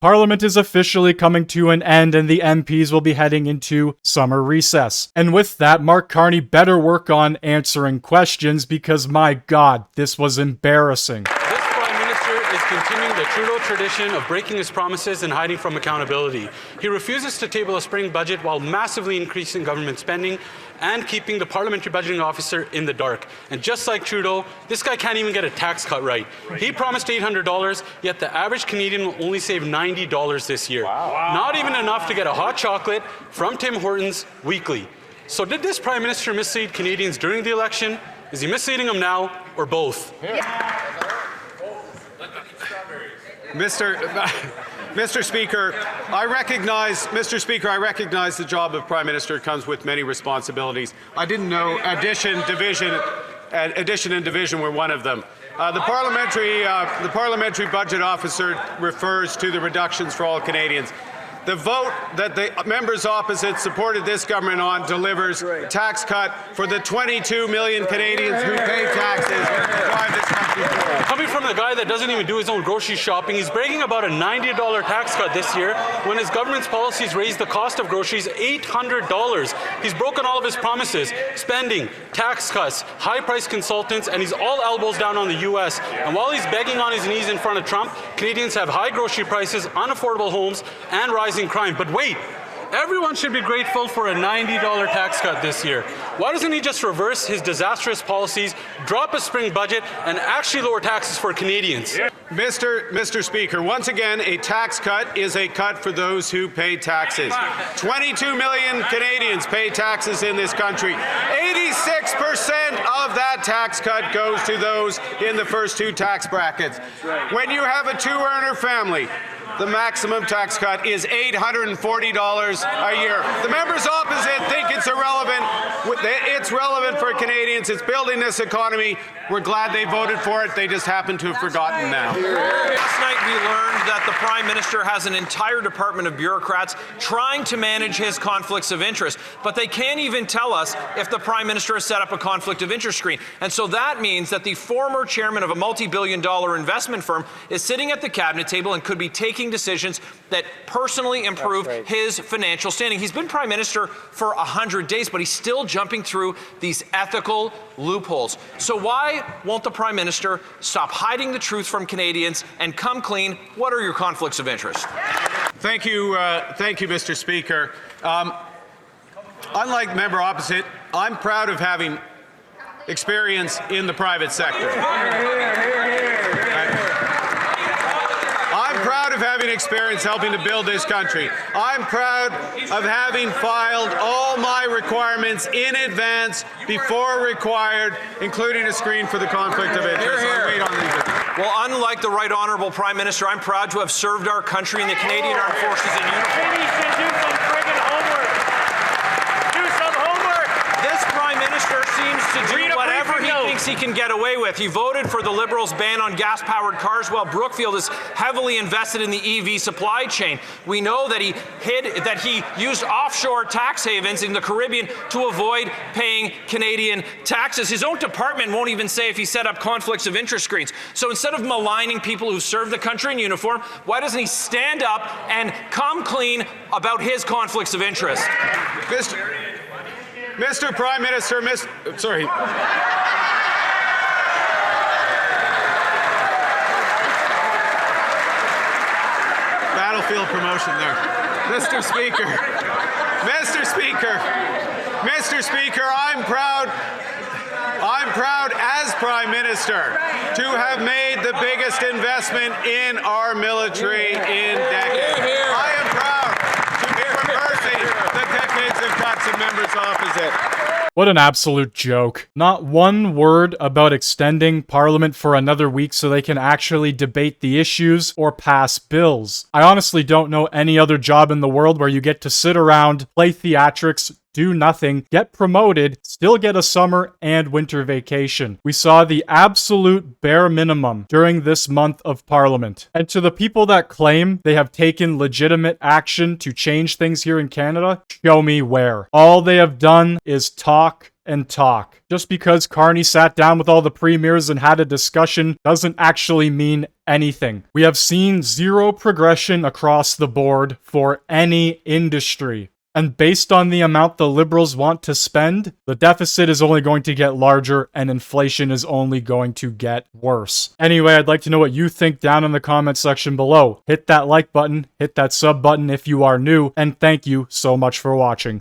Parliament is officially coming to an end and the MPs will be heading into summer recess. And with that, Mark Carney better work on answering questions because my God, this was embarrassing. This Prime Minister is continuing the Trudeau tradition of breaking his promises and hiding from accountability. He refuses to table a spring budget while massively increasing government spending and keeping the Parliamentary Budgeting Officer in the dark. And just like Trudeau, this guy can't even get a tax cut right. He promised $800, yet the average Canadian will only save $90 this year. Wow. Not even enough to get a hot chocolate from Tim Hortons weekly. So did this Prime Minister mislead Canadians during the election? Is he misleading them now, or both? Mr. Speaker, I recognize the job of Prime Minister comes with many responsibilities. I didn't know addition and division were one of them. The Parliamentary Budget Officer refers to the reductions for all Canadians. The vote that the members opposite supported this government on delivers tax cut for the 22 million Canadians who pay taxes and drive this country forward. Coming from the guy that doesn't even do his own grocery shopping, he's bragging about a $90 tax cut this year when his government's policies raised the cost of groceries $800. He's broken all of his promises, spending, tax cuts, high-priced consultants, and he's all elbows down on the U.S. And while he's begging on his knees in front of Trump, Canadians have high grocery prices, unaffordable homes, and rising crime. But wait, everyone should be grateful for a $90 tax cut this year. Why doesn't he just reverse his disastrous policies, drop a spring budget, and actually lower taxes for Canadians? Mr. Speaker, once again, a tax cut is a cut for those who pay taxes. 22 million Canadians pay taxes in this country. 86% of that tax cut goes to those in the first two tax brackets. When you have a two-earner family, the maximum tax cut is $840 a year. The members opposite think it's irrelevant. It's relevant for Canadians. It's building this economy. We're glad they voted for it. They just happen to have forgotten now. Last night we learned that the Prime Minister has an entire department of bureaucrats trying to manage his conflicts of interest, but they can't even tell us if the Prime Minister has set up a conflict of interest screen. And so that means that the former chairman of a multi-billion-dollar investment firm is sitting at the cabinet table and could be taking decisions that personally improve his financial standing. He's been Prime Minister for 100 days, but he's still jumping through these ethical loopholes. So why won't the Prime Minister stop hiding the truth from Canadians and come clean? What are your conflicts of interest? Thank you, Mr. Speaker. Unlike member opposite, I'm proud of having experience in the private sector. I'm proud of having experience helping to build this country. I'm proud of having filed all my requirements in advance before required, including a screen for the conflict of interest. I'll wait on these. Well, unlike the Right Honourable Prime Minister, I'm proud to have served our country in the Canadian Armed Forces in uniform. Maybe you should do some friggin' homework. Do some homework. This Prime Minister seems to do whatever he thinks he can get away with. He voted for the Liberals' ban on gas-powered cars while Brookfield is heavily invested in the EV supply chain. We know that he used offshore tax havens in the Caribbean to avoid paying Canadian taxes. His own department won't even say if he set up conflicts of interest screens. So instead of maligning people who serve the country in uniform, why doesn't he stand up and come clean about his conflicts of interest? Mr. Prime Minister, battlefield promotion there. Mr. Speaker, I'm proud as Prime Minister to have made the biggest investment in our military in decades. I am proud to be reversing the decades of cuts of members opposite. What an absolute joke. Not one word about extending Parliament for another week so they can actually debate the issues or pass bills. I honestly don't know any other job in the world where you get to sit around, play theatrics, do nothing, get promoted, still get a summer and winter vacation. We saw the absolute bare minimum during this month of Parliament. And to the people that claim they have taken legitimate action to change things here in Canada, show me where. All they have done is talk and talk. Just because Carney sat down with all the premiers and had a discussion doesn't actually mean anything. We have seen zero progression across the board for any industry. And based on the amount the Liberals want to spend, the deficit is only going to get larger and inflation is only going to get worse. Anyway, I'd like to know what you think down in the comment section below. Hit that like button, hit that sub button if you are new, and thank you so much for watching.